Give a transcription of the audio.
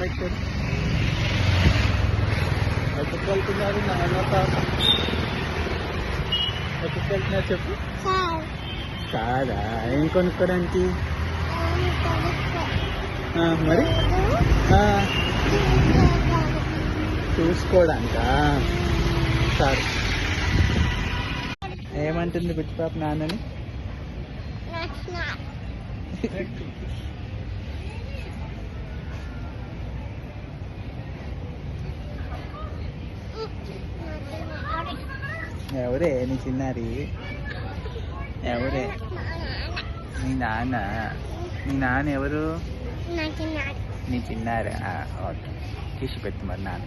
పెట్టారు. ఎక్కడికి వెళ్తున్నారు నాన్న పాప? ఎక్కడికి వెళ్తున్నారు చెప్పు. కాదా? ఏం కొనుక్కోడానికి? మరి చూసుకోవడానికా? సరే. ఏమంటుంది బుచ్చి పాప నాన్నని? ఎవరే నీ చిన్నారి? ఎవరే నీ నాన్న? నీ నాన్న ఎవరు? నీ చిన్నారా? ఓకే, తీసి పెట్టు మరి నాన్న.